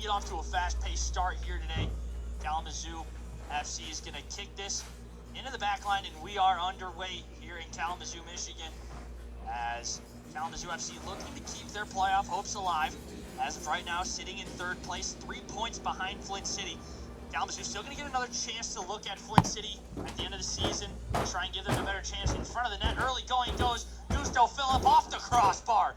get off to a fast-paced start here today. Kalamazoo FC is going to kick this into the back line, and we are underway here in Kalamazoo, Michigan, as Kalamazoo FC looking to keep their playoff hopes alive. As of right now, sitting in third place, 3 points behind Flint City. Kalamazoo still going to get another chance to look at Flint City at the end of the season, try and give them a better chance in front of the net. Early going goes Gusto Phillip off the crossbar.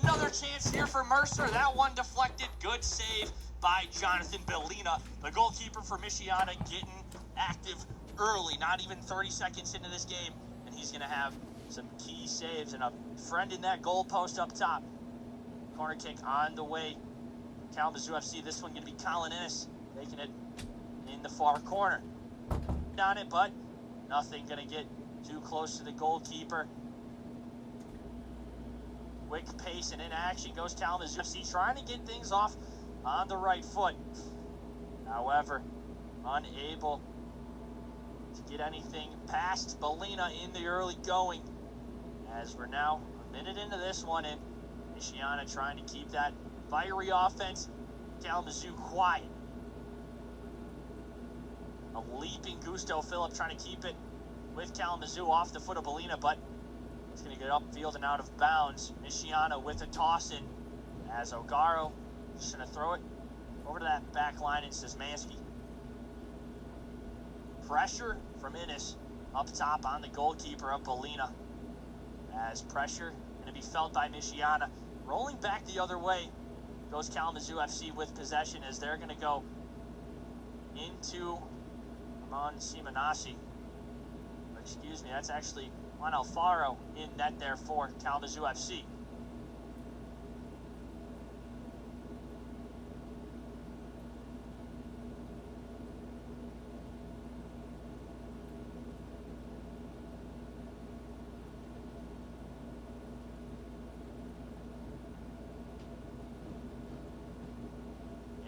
Another chance here for Mercer. That one deflected. Good save by Jonathan Bellina, the goalkeeper for Michiana, getting active early, not even 30 seconds into this game, and he's going to have some key saves and a friend in that goal post up top. Corner kick on the way. Kalamazoo FC, this one going to be Colin Ennis, making it in the far corner. On it, but nothing going to get too close to the goalkeeper. Quick pace and in action goes Kalamazoo FC, trying to get things off on the right foot. However, unable to get anything past Bellina in the early going, as we're now a minute into this one, and Michiana trying to keep that fiery offense. Kalamazoo quiet. A leaping Gusto Phillip trying to keep it with Kalamazoo off the foot of Bellina, but it's going to get upfield and out of bounds. Michiana with a toss in, as Ogaro just going to throw it over to that back line and Szymanski. Pressure from Innes up top on the goalkeeper of Bellina, as pressure going to be felt by Michiana. Rolling back the other way goes Kalamazoo FC with possession, as they're going to go into Ramon Simonassi. Excuse me, that's actually Juan Alfaro in net there for Kalamazoo FC.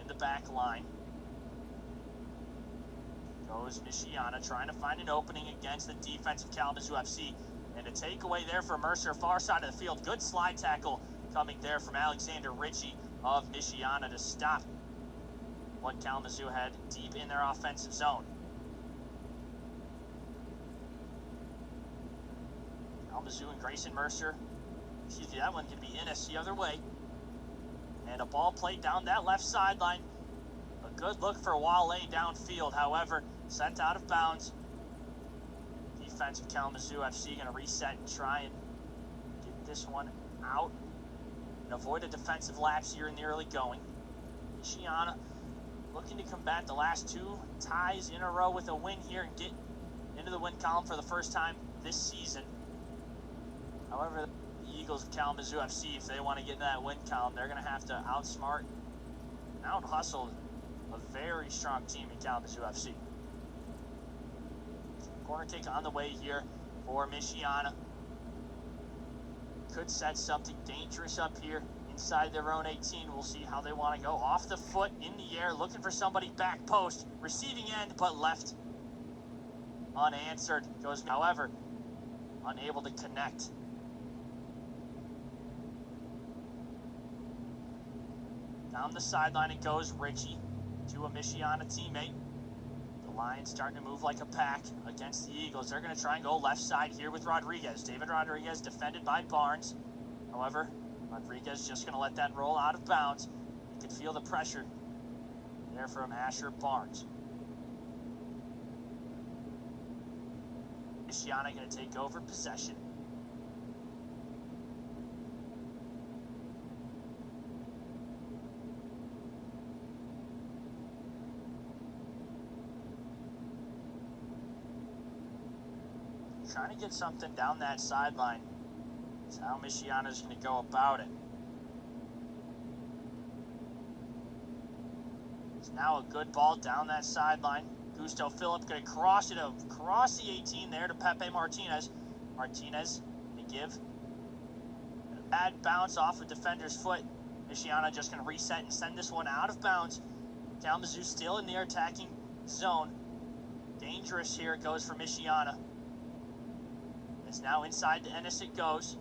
In the back line goes Michiana, trying to find an opening against the defense of Kalamazoo FC. And a takeaway there for Mercer, far side of the field. Good slide tackle coming there from Alexander Ritchie of Michiana to stop what Kalamazoo had deep in their offensive zone. Kalamazoo and Grayson Mercer. Excuse me, that one can be Innes the other way. And a ball played down that left sideline. A good look for Wale downfield, however, sent out of bounds. Defense of Kalamazoo FC going to reset and try and get this one out and avoid a defensive lapse here in the early going. Michiana looking to combat the last two ties in a row with a win here and get into the win column for the first time this season. However, the Eagles of Kalamazoo FC, if they want to get into that win column, they're going to have to outsmart and out-hustle a very strong team in Kalamazoo FC. Corner kick on the way here for Michiana. Could set something dangerous up here inside their own 18. We'll see how they want to go. Off the foot, in the air, looking for somebody back post. Receiving end, but left unanswered. Goes, however, unable to connect. Down the sideline it goes, Ritchie to a Michiana teammate. The Lions starting to move like a pack against the Eagles. They're going to try and go left side here with Rodriguez. David Rodriguez defended by Barnes. However, Rodriguez just going to let that roll out of bounds. You can feel the pressure there from Asher Barnes. Michiana going to take over possession. Trying to get something down that sideline. That's how Michiana is going to go about it. It's now a good ball down that sideline. Gusto Phillip going to cross it across the 18 there to Pepe Martinez. Martinez going to give a bad bounce off a defender's foot. Michiana just going to reset and send this one out of bounds. Kalamazoo still in their attacking zone. Dangerous here it goes for Michiana. It's now inside to Ennis it goes.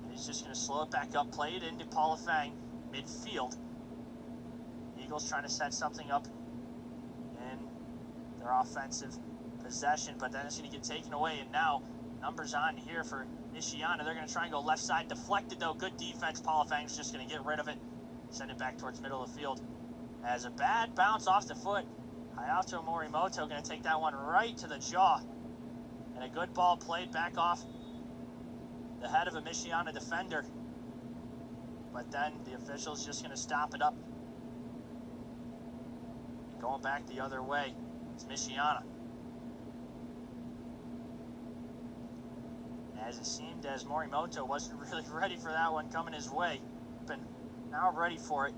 And he's just going to slow it back up, play it into Paula Fang, midfield. Eagles trying to set something up in their offensive possession, but then it's going to get taken away, and now numbers on here for Michiana. They're going to try and go left side, deflected though. Good defense. Polifang's just going to get rid of it, send it back towards middle of the field. As a bad bounce off the foot, Hayato Morimoto going to take that one right to the jaw, and a good ball played back off the head of a Michiana defender. But then the official's just going to stop it up. And going back the other way, it's Michiana. As it seemed as Morimoto wasn't really ready for that one coming his way, but now ready for it.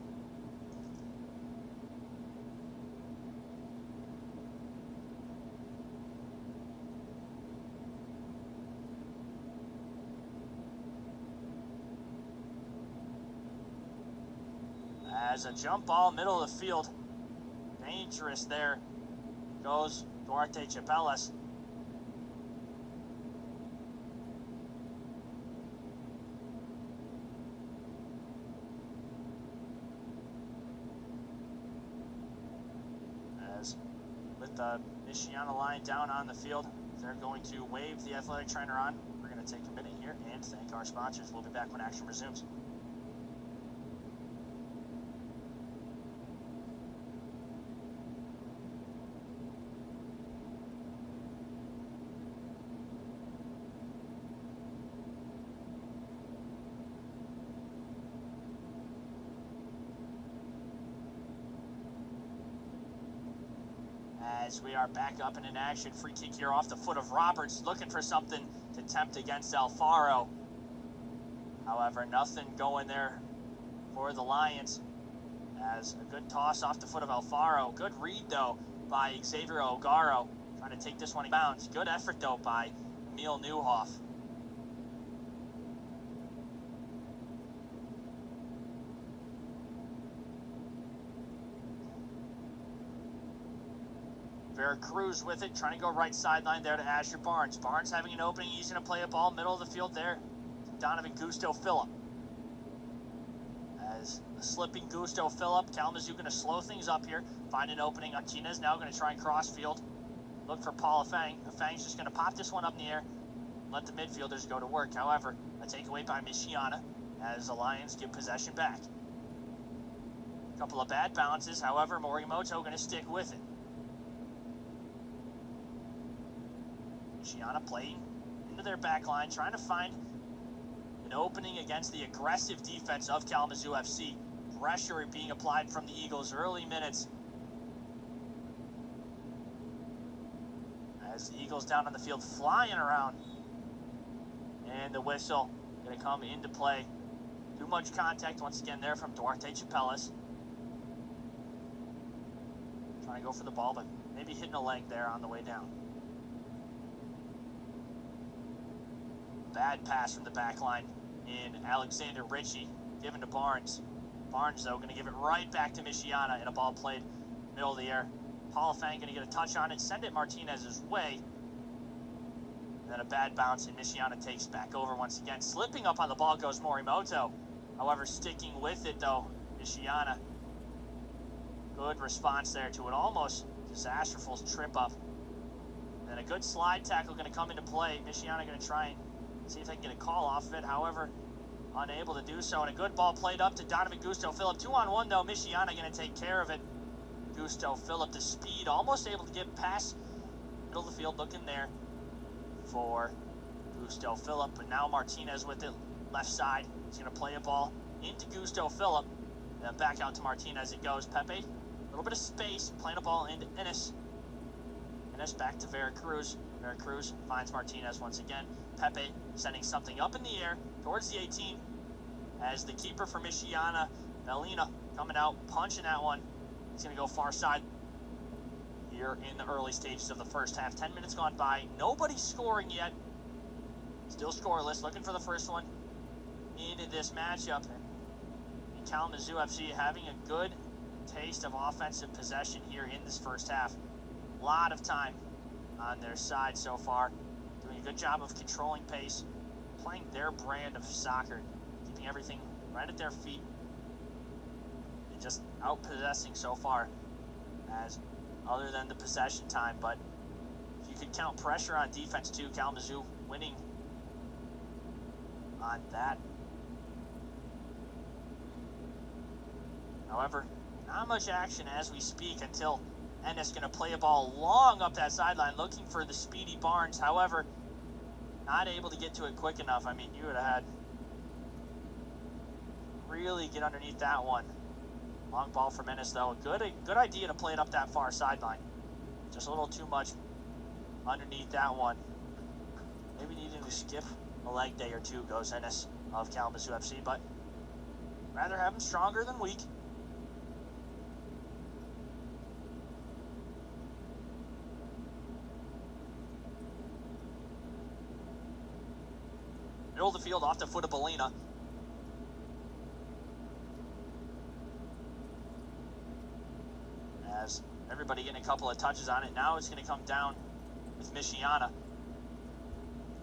As a jump ball, middle of the field, dangerous there goes Duarte Chapelas. As with the Michiana line down on the field, they're going to wave the athletic trainer on. We're going to take a minute here and thank our sponsors. We'll be back when action resumes. As we are back up and in action, free kick here off the foot of Roberts, looking for something to tempt against Alfaro. However, nothing going there for the Lions. As a good toss off the foot of Alfaro. Good read, though, by Xavier Ogaro, trying to take this one in bounds. Good effort, though, by Emil Neuhoff. Veracruz with it, trying to go right sideline there to Asher Barnes. Barnes having an opening. He's going to play a ball middle of the field there. Donovan Gusto Phillip. As the slipping Gusto Phillip, Kalamazoo going to slow things up here. Find an opening. Martinez now going to try and cross field. Look for Paul Afang. Afang's just going to pop this one up in the air. Let the midfielders go to work. However, a takeaway by Michiana as the Lions get possession back. A couple of bad bounces. However, Morimoto going to stick with it. Michiana playing into their back line, trying to find an opening against the aggressive defense of Kalamazoo FC. Pressure being applied from the Eagles early minutes. As the Eagles down on the field flying around. And the whistle going to come into play. Too much contact once again there from Duarte Chapelas. Trying to go for the ball, but maybe hitting a leg there on the way down. Bad pass from the back line in Alexander Ritchie, given to Barnes. Barnes, though, going to give it right back to Michiana, and a ball played middle of the air. Paul Fang going to get a touch on it, send it Martinez's way. And then a bad bounce, and Michiana takes back over once again. Slipping up on the ball goes Morimoto. However, sticking with it, though, Michiana. Good response there to an almost disastrous trip up. And a good slide tackle going to come into play. Michiana going to try and see if they can get a call off of it. However, unable to do so. And a good ball played up to Donovan Gusto Phillip. 2-on-1, though. Michiana going to take care of it. Gusto Phillip, the speed, almost able to get past middle of the field, looking there for Gusto Phillip. But now Martinez with it, left side. He's going to play a ball into Gusto Phillip. Then back out to Martinez it goes. Pepe, a little bit of space, playing a ball into Ennis. Ennis back to Veracruz. Veracruz finds Martinez once again. Pepe sending something up in the air towards the 18 as the keeper for Michiana, Bellina, coming out, punching that one. He's going to go far side here in the early stages of the first half. 10 minutes gone by. Nobody scoring yet. Still scoreless. Looking for the first one into this matchup. And Kalamazoo FC having a good taste of offensive possession here in this first half. A lot of time on their side so far. Doing a good job of controlling pace, playing their brand of soccer, keeping everything right at their feet. just out-possessing so far, as other than the possession time. But if you could count pressure on defense too, Kalamazoo winning on that. However, not much action as we speak until Ennis going to play a ball long up that sideline looking for the speedy Barnes. However, not able to get to it quick enough. I mean, you would have had really get underneath that one. Long ball from Ennis, though. Good idea to play it up that far sideline. Just a little too much underneath that one. Maybe needing to skip a leg day or two goes Ennis of Kalamazoo FC, but rather have him stronger than weak. Middle of the field off the foot of Bellina. As everybody getting a couple of touches on it. Now it's going to come down with Michiana.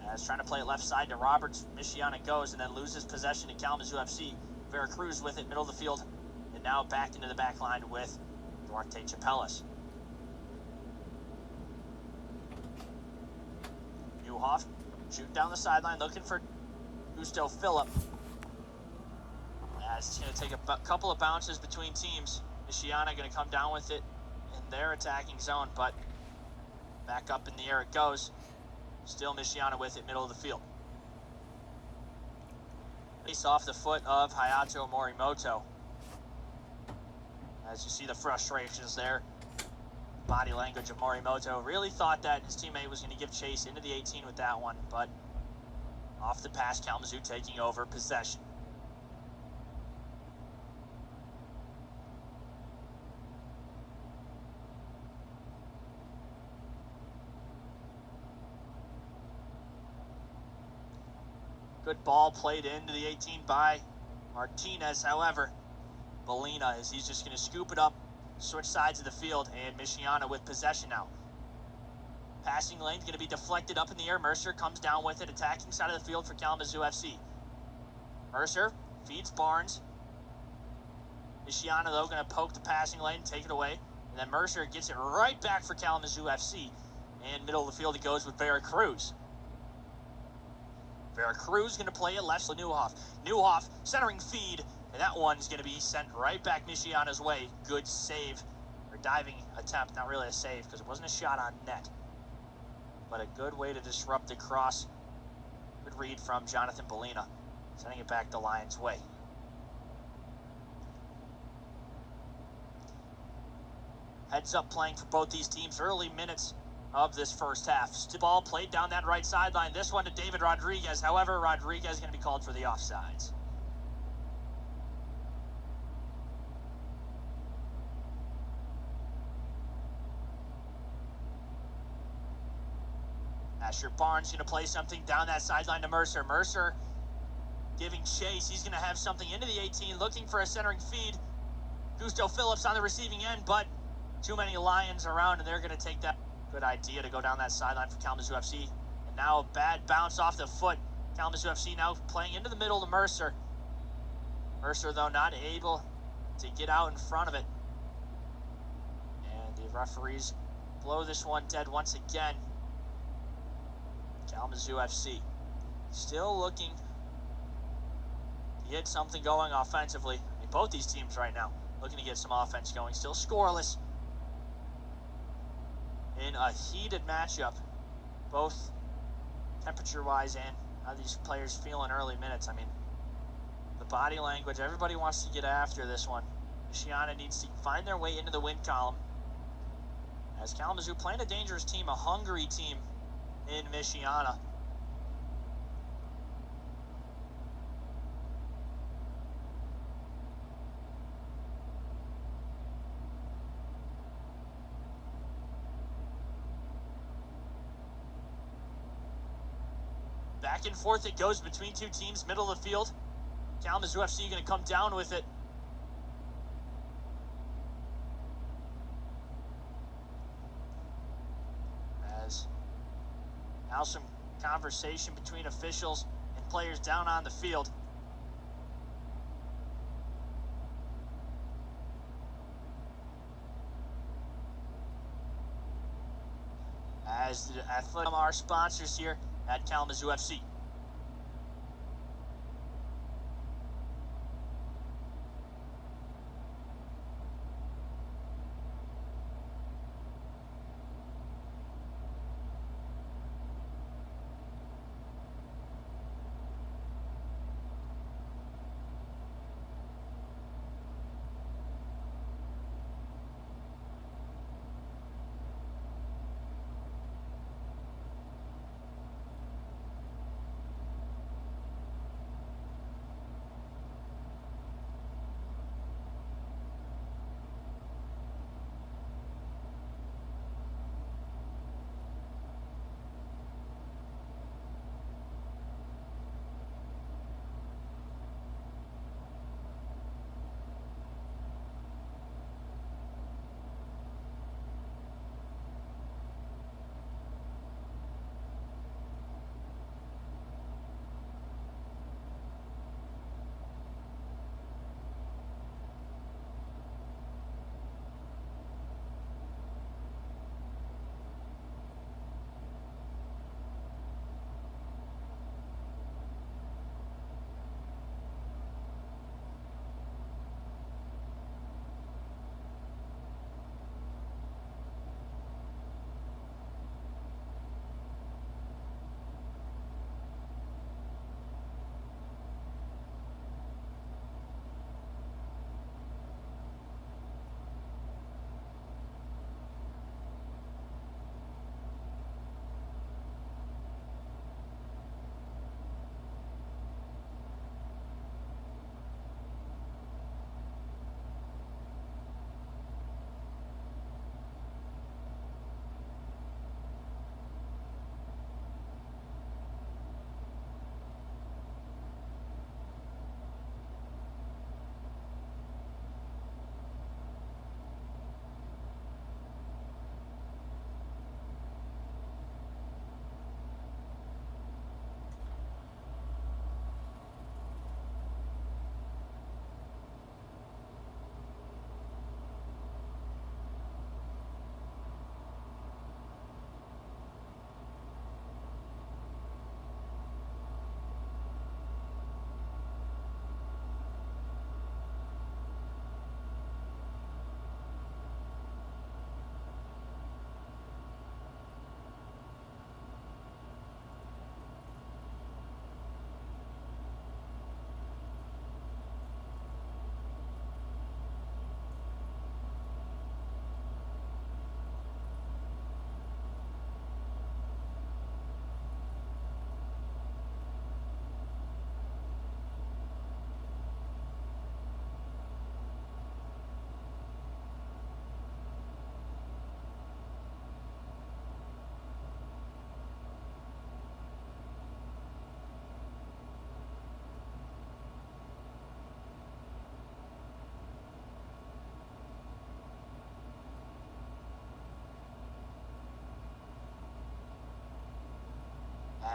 As trying to play it left side to Roberts. Michiana goes and then loses possession to Kalamazoo FC. Veracruz with it, middle of the field. And now back into the back line with Duarte Chapelas. Newhoff shooting down the sideline, looking for Gusto Phillip. As it's going to take a couple of bounces between teams. Michiana going to come down with it in their attacking zone, but back up in the air it goes. Still Michiana with it, middle of the field. Face off the foot of Hayato Morimoto. As you see the frustrations there. Body language of Morimoto. Really thought that his teammate was going to give chase into the 18 with that one, but off the pass, Kalamazoo taking over possession. Good ball played into the 18 by Martinez. However, Bellina, as he's just going to scoop it up, switch sides of the field, and Michiana with possession now. Passing lane going to be deflected up in the air. Mercer comes down with it, attacking side of the field for Kalamazoo FC. Mercer feeds Barnes. Michiana, though, going to poke the passing lane, take it away. And then Mercer gets it right back for Kalamazoo FC. And middle of the field, he goes with Veracruz. Veracruz going to play it left to Newhoff. Newhoff centering feed, and that one's going to be sent right back Michiana's way. Good save, or diving attempt. Not really a save because it wasn't a shot on net, but a good way to disrupt the cross. Good read from Jonathan Bellina, sending it back the Lions' way. Heads up playing for both these teams. Early minutes of this first half. Still ball played down that right sideline. This one to David Rodriguez. However, Rodriguez is going to be called for the offsides. Asher Barnes going to play something down that sideline to Mercer. Mercer giving chase. He's going to have something into the 18, looking for a centering feed. Gusto Phillips on the receiving end, but too many Lions around, and they're going to take that. Good idea to go down that sideline for Kalamazoo FC. And now a bad bounce off the foot. Kalamazoo FC now playing into the middle to Mercer. Mercer, though, not able to get out in front of it. And the referees blow this one dead once again. Kalamazoo FC still looking to get something going offensively. I mean, both these teams right now looking to get some offense going. Still scoreless in a heated matchup, both temperature-wise and how these players feel in early minutes. I mean, the body language, everybody wants to get after this one. Michiana needs to find their way into the win column. As Kalamazoo playing a dangerous team, a hungry team in Michiana. Back and forth it goes between two teams, middle of the field. Kalamazoo FC going to come down with it. As now some conversation between officials and players down on the field. as the athletic our sponsors here at Kalamazoo FC.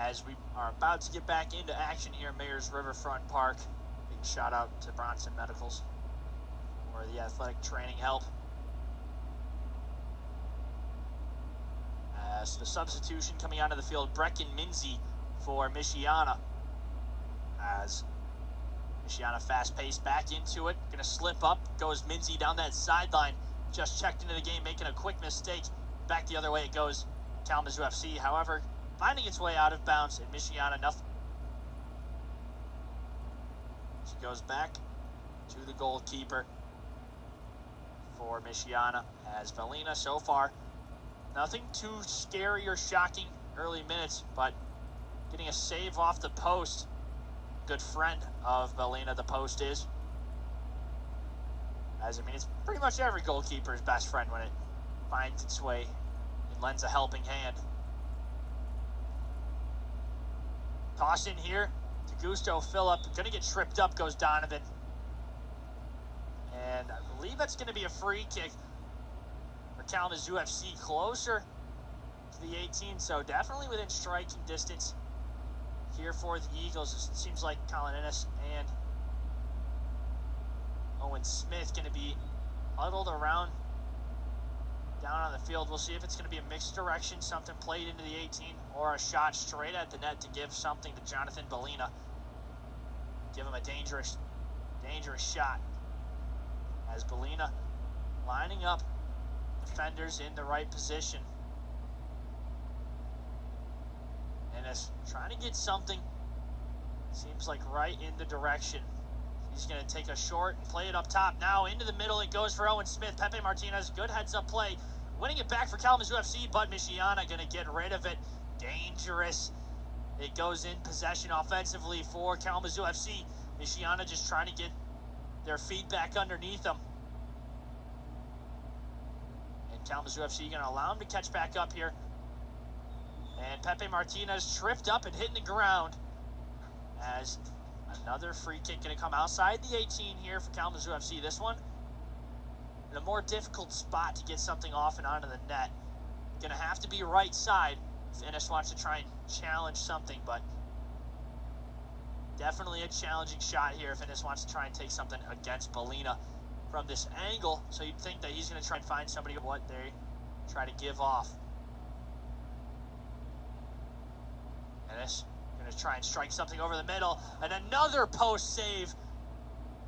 As we are about to get back into action here at Mayor's Riverfront Park. Big shout out to Bronson Medicals for the athletic training help. As the substitution coming onto the field, Brecken Minzy for Michiana. As Michiana fast-paced back into it, gonna slip up, goes Minzy down that sideline, just checked into the game, making a quick mistake. Back the other way it goes, Kalamazoo FC. However, finding its way out of bounds, and Michiana nothing. She goes back to the goalkeeper for Michiana, as Bellina so far nothing too scary or shocking early minutes, but getting a save off the post. Good friend of Bellina, the post is. As I mean, it's pretty much every goalkeeper's best friend when it finds its way and lends a helping hand. Toss in here to Gusto Phillip. Gonna get tripped up goes Donovan. And I believe that's gonna be a free kick for Kalamazoo FC, closer to the 18, so definitely within striking distance here for the Eagles. It seems like Colin Ennis and Owen Smith gonna be huddled around down on the field. We'll see if it's going to be a mixed direction, something played into the 18, or a shot straight at the net to give something to Jonathan Bellina. Give him a dangerous shot. As Bellina lining up defenders in the right position. And is trying to get something, seems like right in the direction. He's going to take a short and play it up top. Now into the middle it goes for Owen Smith. Pepe Martinez, good heads-up play. Winning it back for Kalamazoo FC, but Michiana going to get rid of it. Dangerous. It goes in possession offensively for Kalamazoo FC. Michiana just trying to get their feet back underneath them. And Kalamazoo FC going to allow him to catch back up here. And Pepe Martinez tripped up and hitting the ground as another free kick going to come outside the 18 here for Kalamazoo FC. This one in a more difficult spot to get something off and onto the net. Going to have to be right side if Ennis wants to try and challenge something, but definitely a challenging shot here if Ennis wants to try and take something against Bellina from this angle. So you'd think that he's going to try and find somebody what they try to give off. Ennis going to try and strike something over the middle, and another post save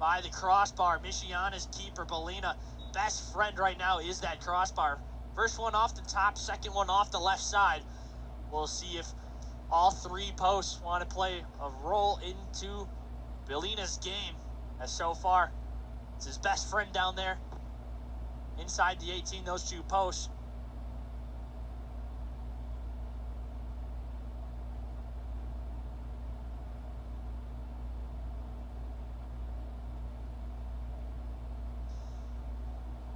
by the crossbar. Michiana's keeper, Bellina, best friend right now is that crossbar. First one off the top, second one off the left side. We'll see if all three posts want to play a role into Bellina's game, as so far it's his best friend down there inside the 18, those two posts.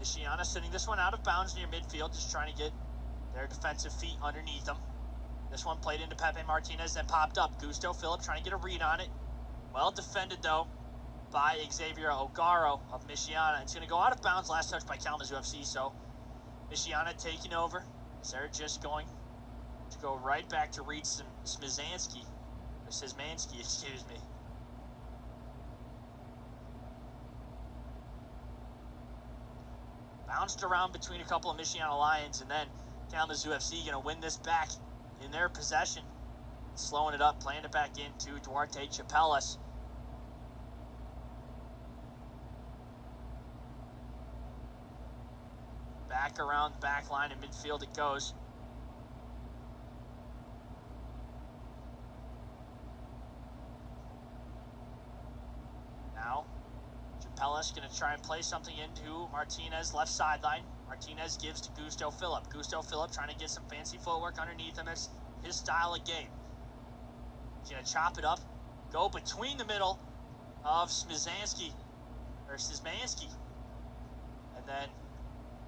Michiana sending this one out of bounds near midfield, just trying to get their defensive feet underneath them. This one played into Pepe Martinez, then popped up. Gusto Phillip trying to get a read on it. Well defended, though, by Xavier Ogaro of Michiana. It's going to go out of bounds, last touch by Kalamazoo FC, so Michiana taking over. So they're just going to go right back to Reed Szymanski, excuse me. Bounced around between a couple of Michiana Lions, and then Kalamazoo FC going to win this back in their possession. Slowing it up, playing it back into Duarte Chapelas. Back around the back line in midfield it goes. Now Chapelas going to try and play something into Martinez, left sideline. Martinez gives to Gusto Phillip. Gusto Phillip trying to get some fancy footwork underneath him. It's his style of game. He's going to chop it up, go between the middle of Szymanski, and then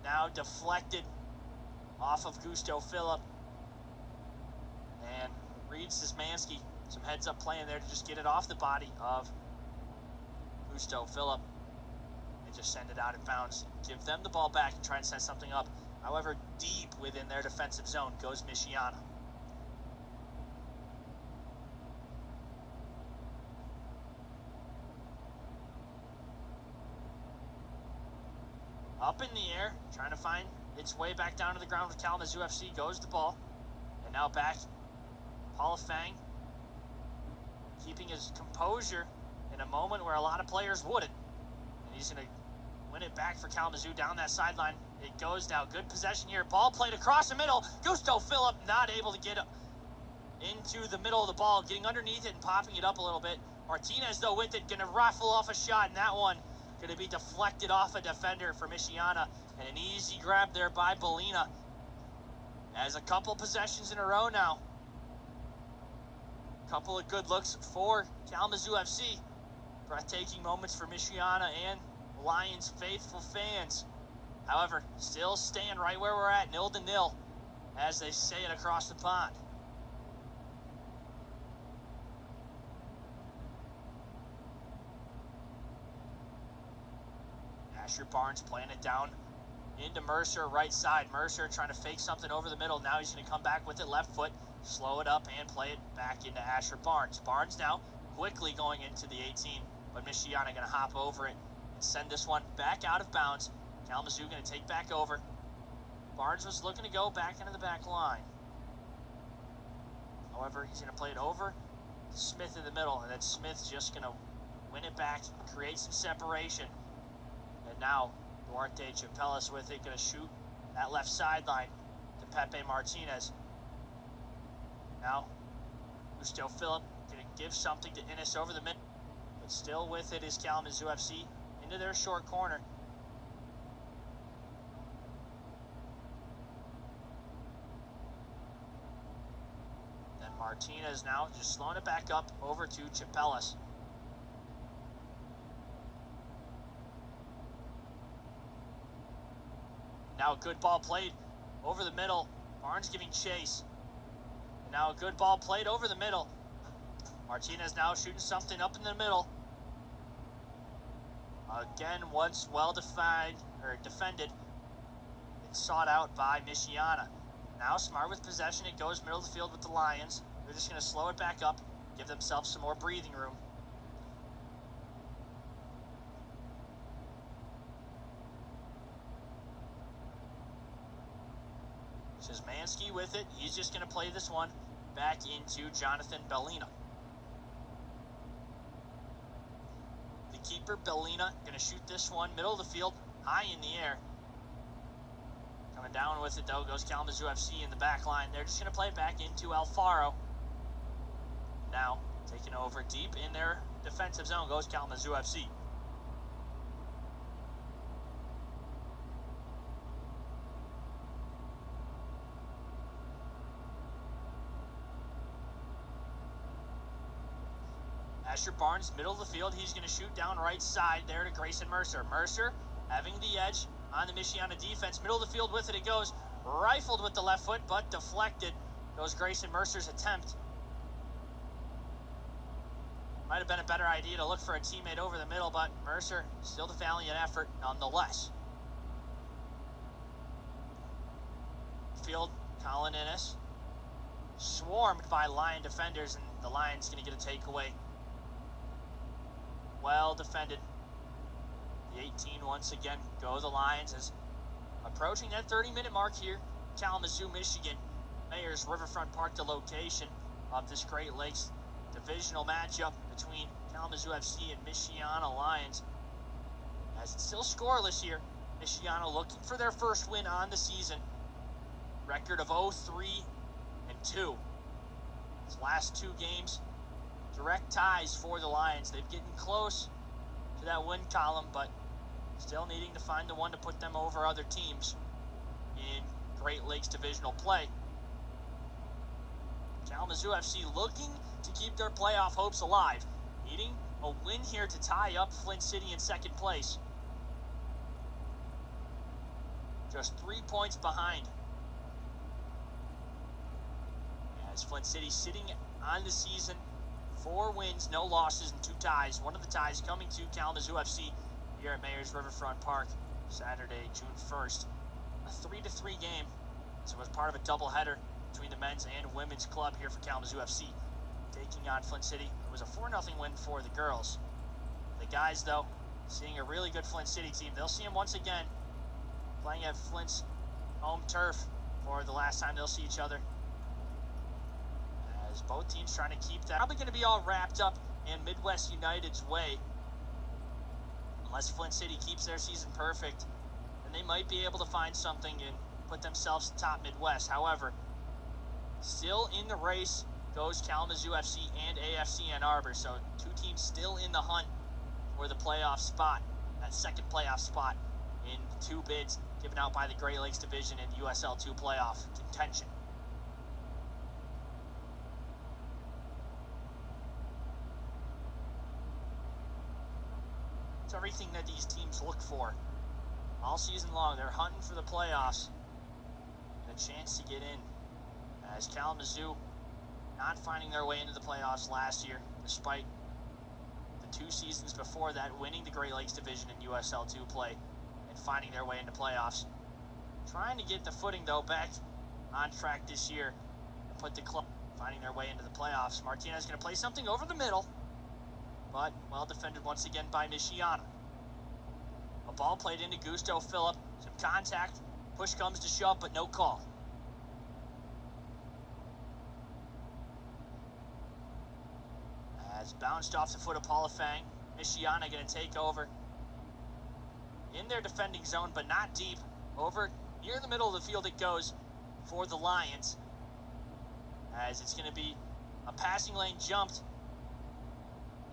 now deflected off of Gusto Phillip. And Reed Szymanski, some heads-up playing there to just get it off the body of Gusto Phillip and just send it out of bounds. Give them the ball back and try and set something up. However, deep within their defensive zone goes Michiana. Up in the air, trying to find its way back down to the ground with Kalamazoo FC. Goes the ball. And now back, Paul Fang keeping his composure in a moment where a lot of players wouldn't. And he's going to win it back for Kalamazoo down that sideline. It goes now. Good possession here. Ball played across the middle. Gusto Phillip not able to get into the middle of the ball, getting underneath it and popping it up a little bit. Martinez, though, with it, going to rifle off a shot, and that one going to be deflected off a defender for Michiana. And an easy grab there by Bellina. As a couple possessions in a row now. Couple of good looks for Kalamazoo FC. Breathtaking moments for Michiana and Lions faithful fans. However, still staying right where we're at, 0-0, as they say it across the pond. Asher Barnes playing it down into Mercer, right side. Mercer trying to fake something over the middle. Now he's going to come back with it left foot, slow it up, and play it back into Asher Barnes. Barnes now quickly going into the 18, but Michiana going to hop over it and send this one back out of bounds. Kalamazoo going to take back over. Barnes was looking to go back into the back line. However, he's going to play it over to Smith in the middle, and then Smith's just going to win it back, create some separation. And now, Duarte Chapelas with it, going to shoot that left sideline to Pepe Martinez. Now, Gusto Phillip going to give something to Innes over the middle. But still with it is Kalamazoo FC into their short corner. Then Martinez now just slowing it back up over to Chapelas. Now a good ball played over the middle. Barnes giving chase. And now a good ball played over the middle. Martinez now shooting something up in the middle. Again, once well defended and sought out by Michiana. Now Smart with possession. It goes middle of the field with the Lions. They're just going to slow it back up, give themselves some more breathing room. Szymanski with it. He's just going to play this one back into Jonathan Bellina. The keeper, Bellina, going to shoot this one middle of the field, high in the air. Coming down with it, though, goes Kalamazoo FC in the back line. They're just going to play it back into Alfaro. Now, taking over deep in their defensive zone goes Kalamazoo FC. Asher Barnes, middle of the field. He's going to shoot down right side there to Grayson Mercer. Mercer having the edge on the Michiana defense. Middle of the field with it. It goes rifled with the left foot, but deflected. Goes Grayson Mercer's attempt. Might have been a better idea to look for a teammate over the middle, but Mercer still the valiant effort nonetheless. Field, Colin Innes. Swarmed by Lion defenders, and the Lions going to get a takeaway. Well defended. The 18 once again go the Lions as approaching that 30-minute mark here. Kalamazoo, Michigan. Mayor's Riverfront Park, the location of this Great Lakes divisional matchup between Kalamazoo FC and Michiana Lions. As it's still scoreless here, Michiana looking for their first win on the season. Record of 0-3-2. These last two games, direct ties for the Lions. They're getting close to that win column, but still needing to find the one to put them over other teams in Great Lakes divisional play. Kalamazoo FC looking to keep their playoff hopes alive, needing a win here to tie up Flint City in second place. Just 3 points behind. As Flint City sitting on the season, 4 wins, no losses, and 2 ties. One of the ties coming to Kalamazoo FC here at Mayor's Riverfront Park, Saturday, June 1st. A 3-3 game. So it was part of a doubleheader between the men's and women's club here for Kalamazoo FC, taking on Flint City. It was a 4-0 win for the girls. The guys, though, seeing a really good Flint City team. They'll see them once again playing at Flint's home turf for the last time they'll see each other. As both teams trying to keep that. Probably going to be all wrapped up in Midwest United's way. Unless Flint City keeps their season perfect, then they might be able to find something and put themselves atop Midwest. However, still in the race goes Kalamazoo FC and AFC Ann Arbor. So 2 teams still in the hunt for the playoff spot, that second playoff spot in 2 bids given out by the Great Lakes Division in USL 2 playoff contention. It's everything that these teams look for all season long. They're hunting for the playoffs and a chance to get in. As Kalamazoo not finding their way into the playoffs last year, despite the 2 seasons before that winning the Great Lakes Division in USL 2 play and finding their way into playoffs. Trying to get the footing, though, back on track this year and put the club finding their way into the playoffs. Martinez going to play something over the middle, but well defended once again by Michiana. A ball played into Gusto Phillip. Some contact Push comes to shove, but no call. As bounced off the foot of Polifang. Michiana going to take over. In their defending zone, but not deep. Over near the middle of the field it goes for the Lions. As it's going to be a passing lane jumped.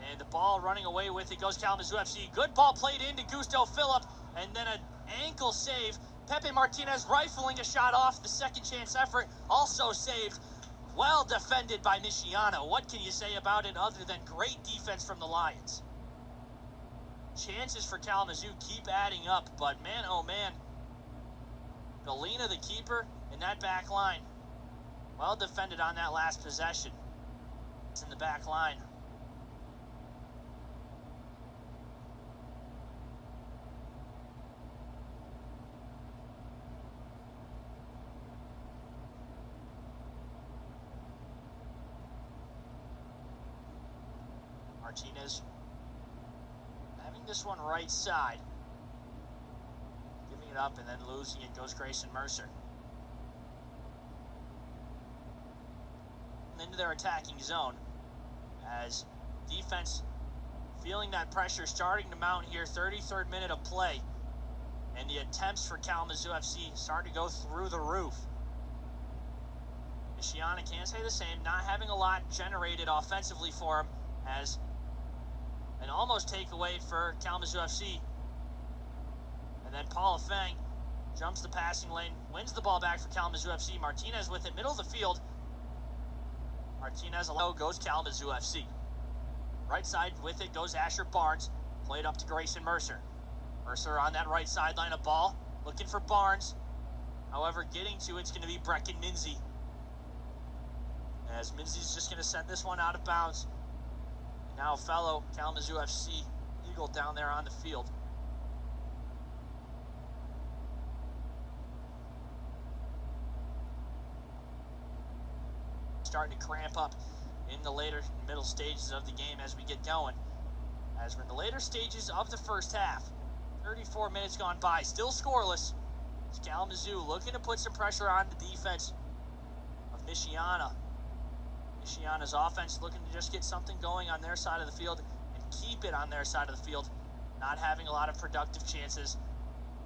And the ball running away with it goes Kalamazoo FC. Good ball played into Gusto Phillip. And then an ankle save. Pepe Martinez rifling a shot off the second chance effort. Also saved. Well defended by Michiana. What can you say about it other than great defense from the Lions? Chances for Kalamazoo keep adding up. But man, oh man. Bellina, the keeper, in that back line. Well defended on that last possession. It's in the back line. Martinez having this one right side. Giving it up and then losing it goes Grayson Mercer. And into their attacking zone as defense feeling that pressure starting to mount here. 33rd minute of play. And the attempts for Kalamazoo FC start to go through the roof. Michiana can't say the same. Not having a lot generated offensively for him as an almost takeaway for Kalamazoo FC. And then Polifang jumps the passing lane, wins the ball back for Kalamazoo FC. Martinez with it, middle of the field. Martinez alone goes Kalamazoo FC. Right side with it goes Asher Barnes. Played up to Grayson Mercer. Mercer on that right sideline, a ball. Looking for Barnes. However, getting to it's going to be Brecken Minzy. As Minzy's just going to send this one out of bounds. Now fellow Kalamazoo FC Eagle down there on the field. Starting to cramp up in the later middle stages of the game as we get going. As we're in the later stages of the first half. 34 minutes gone by, still scoreless. It's Kalamazoo looking to put some pressure on the defense of Michiana. Michiana's offense looking to just get something going on their side of the field and keep it on their side of the field. Not having a lot of productive chances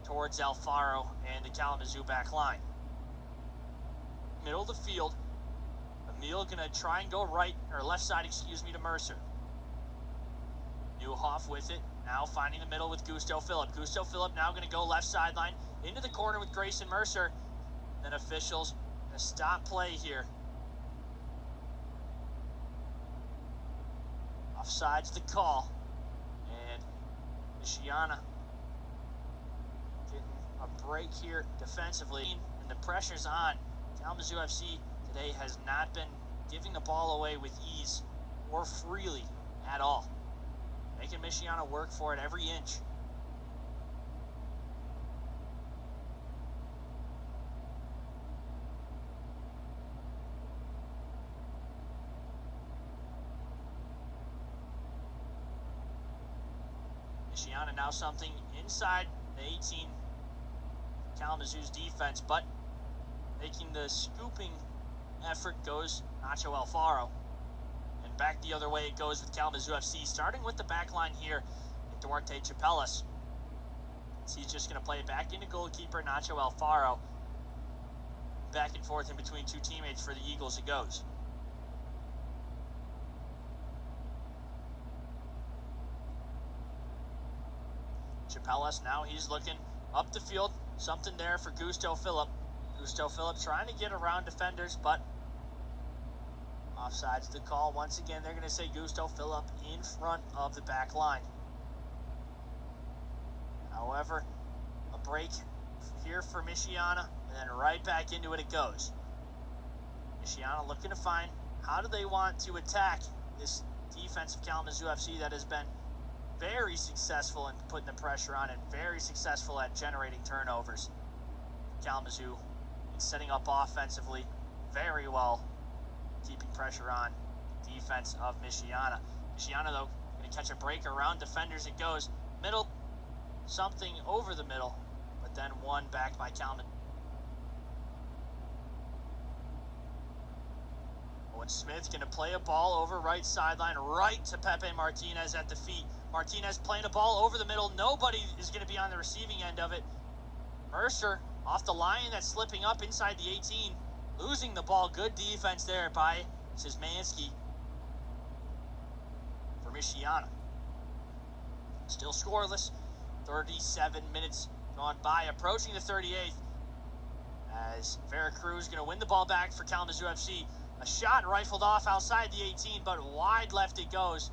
towards Alfaro and the Kalamazoo back line. Middle of the field. Emil gonna try and go right, or left side, excuse me, to Mercer. Newhoff with it. Now finding the middle with Gusto Phillip. Gusto Phillip now gonna go left sideline into the corner with Grayson Mercer. Then officials gonna stop play here. Offside's the call. And Michiana getting a break here defensively. And the pressure's on. Kalamazoo FC today has not been giving the ball away with ease or freely at all. Making Michiana work for it every inch. Michiana now something inside the 18 Kalamazoo's defense, but making the scooping effort goes Nacho Alfaro. And back the other way it goes with Kalamazoo FC, starting with the back line here at Duarte Chapelas. So he's just going to play it back into goalkeeper Nacho Alfaro. Back and forth in between two teammates for the Eagles it goes. Chapelas now, he's looking up the field. Something there for Gusto Phillip. Gusto Phillip trying to get around defenders, but offside's the call. Once again, they're going to say Gusto Phillip in front of the back line. However, a break here for Michiana, and then right back into it goes. Michiana looking to find how do they want to attack this defense of Kalamazoo FC that has been very successful in putting the pressure on and very successful at generating turnovers. Kalamazoo setting up offensively very well, keeping pressure on defense of Michiana. Michiana, though, going to catch a break around defenders. It goes middle, something over the middle, but then one back by Kalamazoo. Owen Smith going to play a ball over right sideline, right to Pepe Martinez at the feet. Martinez playing a ball over the middle. Nobody is going to be on the receiving end of it. Mercer off the line, that's slipping up inside the 18. Losing the ball. Good defense there by Szymanski for Michiana. Still scoreless. 37 minutes gone by. Approaching the 38th. As Veracruz going to win the ball back for Kalamazoo FC. A shot rifled off outside the 18, but wide left it goes.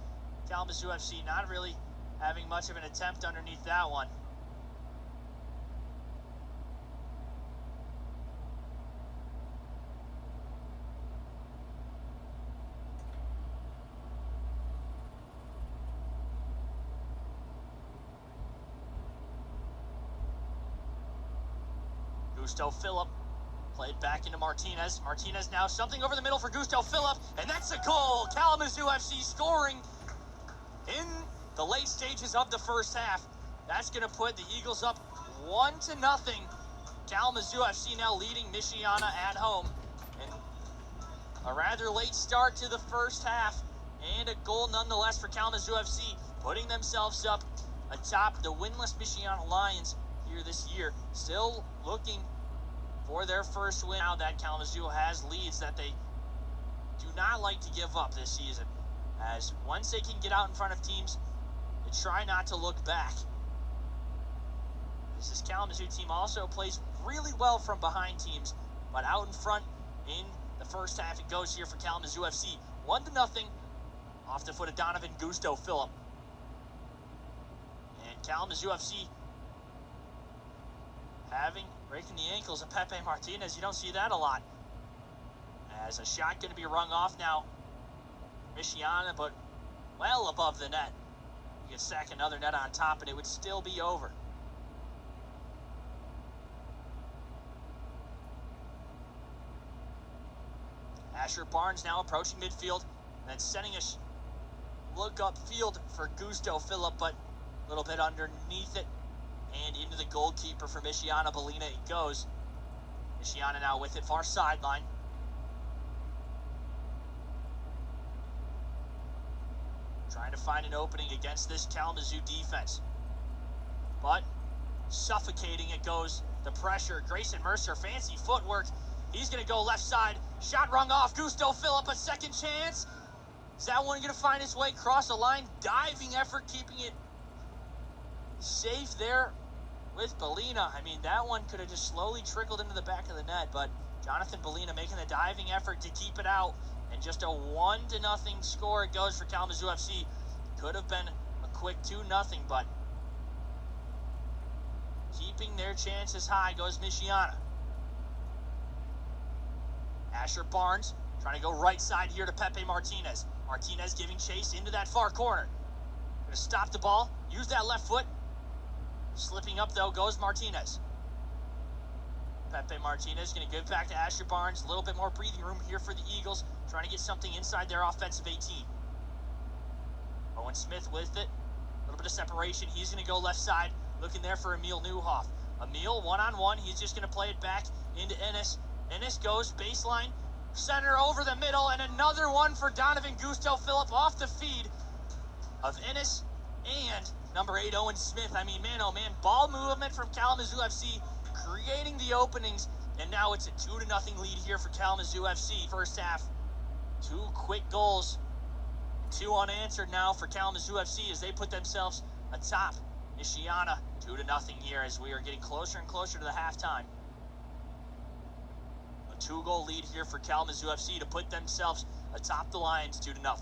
Kalamazoo FC not really having much of an attempt underneath that one. Gusto Phillip played back into Martinez. Martinez now something over the middle for Gusto Phillip, and that's a goal. Kalamazoo FC scoring in the late stages of the first half. That's going to put the Eagles up 1-0. Kalamazoo FC now leading Michiana at home. And a rather late start to the first half, and a goal nonetheless for Kalamazoo FC, putting themselves up atop the winless Michiana Lions here this year. Still looking for their first win now that Kalamazoo has leads that they do not like to give up this season. As once they can get out in front of teams, they try not to look back. This Kalamazoo team also plays really well from behind teams, but out in front in the first half it goes here for Kalamazoo FC. 1-0 off the foot of Donovan Gusto Phillip. And Kalamazoo FC breaking the ankles of Pepe Martinez. You don't see that a lot. As a shot going to be rung off now. Michiana, but well above the net. You could stack another net on top and it would still be over. Asher Barnes now approaching midfield and then sending a look upfield for Gusto Phillip, but a little bit underneath it. And into the goalkeeper for Michiana, Bellina it goes. Michiana now with it, far sideline. Trying to find an opening against this Kalamazoo defense. But suffocating it goes. The pressure, Grayson Mercer, fancy footwork. He's going to go left side. Shot rung off. Gusto Phillip, a second chance. Is that one going to find its way across the line? Diving effort, keeping it safe there with Bellina. I mean, that one could have just slowly trickled into the back of the net, but Jonathan Bellina making the diving effort to keep it out, and just a 1-0 score it goes for Kalamazoo FC. Could have been a quick 2-0, but keeping their chances high goes Michiana. Asher Barnes trying to go right side here to Pepe Martinez. Martinez giving chase into that far corner. Going to stop the ball, use that left foot. Slipping up, though, goes Martinez. Pepe Martinez going to give back to Asher Barnes. A little bit more breathing room here for the Eagles, trying to get something inside their offensive 18. Owen Smith with it. A little bit of separation. He's going to go left side, looking there for Emil Newhoff. Emil, one-on-one. He's just going to play it back into Ennis. Ennis goes baseline, center over the middle, and another one for Donovan Gusto Phillip off the feed of Ennis and number 8, Owen Smith. I mean, man, oh man, ball movement from Kalamazoo FC, creating the openings, and now it's a 2-0 lead here for Kalamazoo FC. First half, 2 quick goals, 2 unanswered now for Kalamazoo FC as they put themselves atop Michiana. 2-0 here as we are getting closer and closer to the halftime. A 2-goal lead here for Kalamazoo FC to put themselves atop the Lions, 2-0.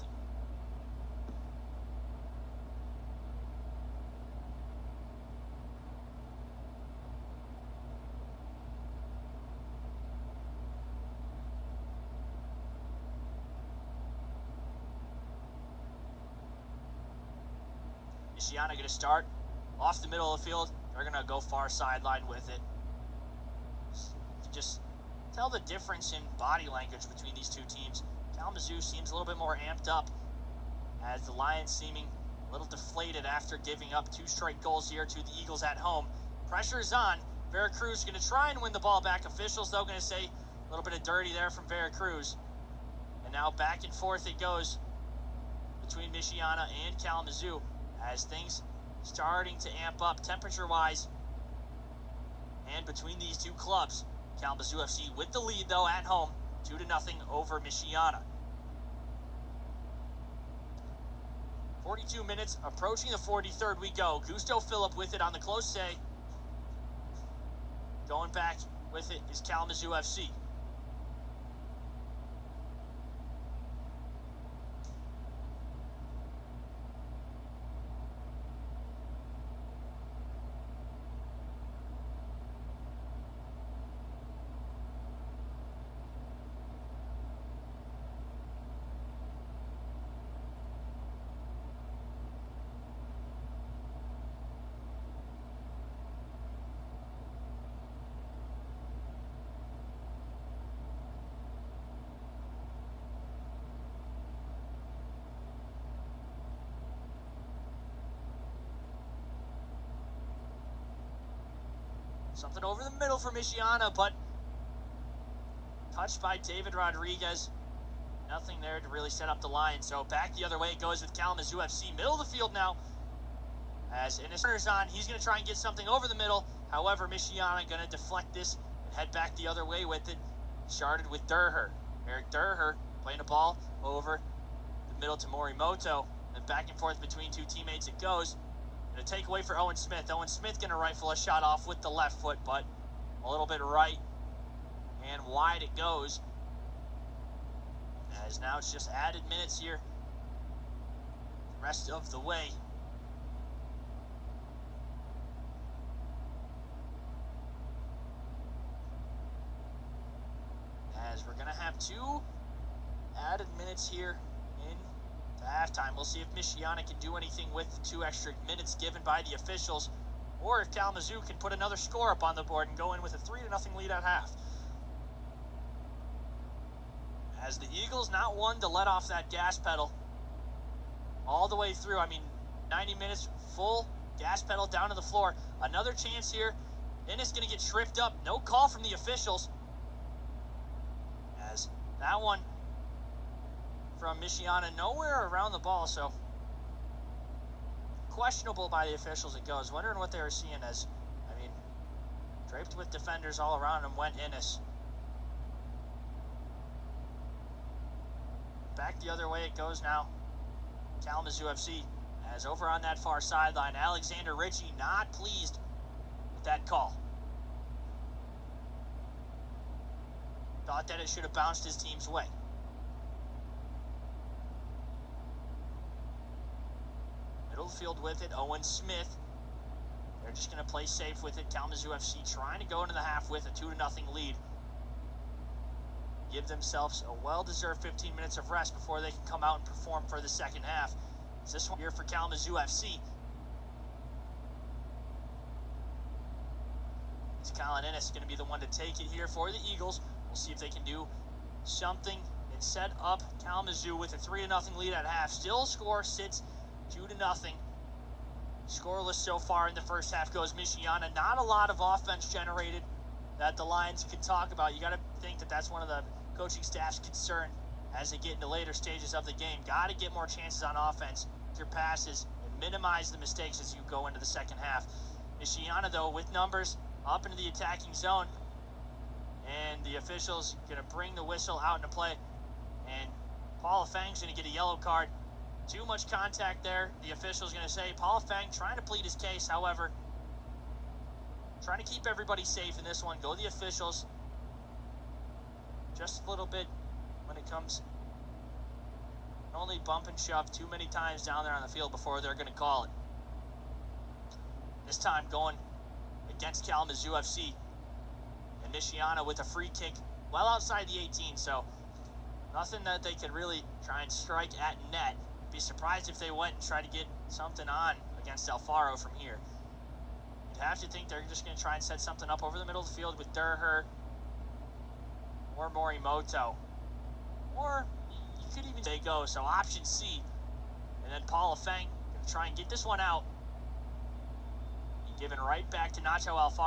Michiana going to start off the middle of the field. They're going to go far sideline with it. Just tell the difference in body language between these two teams. Kalamazoo seems a little bit more amped up, as the Lions seeming a little deflated after giving up 2 straight goals here to the Eagles at home. Pressure is on. Veracruz going to try and win the ball back. Officials, though, going to say a little bit of dirty there from Veracruz. And now back and forth it goes between Michiana and Kalamazoo as things starting to amp up temperature-wise. And between these two clubs, Kalamazoo FC with the lead, though, at home, 2-0 over Michiana. 42 minutes, approaching the 43rd we go. Gusto Phillip with it on the close say. Going back with it is Kalamazoo FC. Something over the middle for Michiana, but touched by David Rodriguez. Nothing there to really set up the line. So back the other way it goes with Kalamazoo FC. Middle of the field now. As Innes turns on, he's going to try and get something over the middle. However, Michiana going to deflect this and head back the other way with it. Started with Durher. Eric Durher playing a ball over the middle to Morimoto. And back and forth between two teammates it goes. A takeaway for Owen Smith. Owen Smith going to rifle a shot off with the left foot, but a little bit right and wide it goes. As now it's just added minutes here the rest of the way. As we're going to have 2 added minutes here in halftime. We'll see if Michiana can do anything with the 2 extra minutes given by the officials, or if Kalamazoo can put another score up on the board and go in with a 3-0 lead at half. As the Eagles not one to let off that gas pedal all the way through. I mean, 90 minutes, full gas pedal down to the floor. Another chance here. Innes going to get tripped up. No call from the officials. As that one from Michiana nowhere around the ball, so questionable by the officials it goes. Wondering what they were seeing as, I mean, draped with defenders all around him went Innes. Back the other way it goes now. Kalamazoo FC as over on that far sideline, Alexander Ritchie not pleased with that call. Thought that it should have bounced his team's way. Middle field with it, Owen Smith. They're just going to play safe with it. Kalamazoo FC trying to go into the half with a 2-0 lead. Give themselves a well-deserved 15 minutes of rest before they can come out and perform for the second half. Is this one here for Kalamazoo FC? It's Colin Innes going to be the one to take it here for the Eagles. We'll see if they can do something and set up Kalamazoo with a 3-0 lead at half. Still score sits 2-0. Scoreless so far in the first half goes Michiana. Not a lot of offense generated that the Lions can talk about. You got to think that that's one of the coaching staff's concern as they get into later stages of the game. Got to get more chances on offense, your passes, and minimize the mistakes as you go into the second half. Michiana, though, with numbers up into the attacking zone, and the officials going to bring the whistle out into play, and Paula Fang's going to get a yellow card. Too much contact there. The official's going to say Paula Fang trying to plead his case, however, trying to keep everybody safe in this one. Go the officials. Just a little bit when it comes. Only bump and shove too many times down there on the field before they're going to call it. This time going against Kalamazoo FC. And Michiana with a free kick well outside the 18. So nothing that they could really try and strike at net. Be surprised if they went and tried to get something on against Alfaro from here. You'd have to think they're just going to try and set something up over the middle of the field with Durher or Morimoto. Or you could even say go. So option C. And then Paula Fang going to try and get this one out. And given right back to Nacho Alfaro.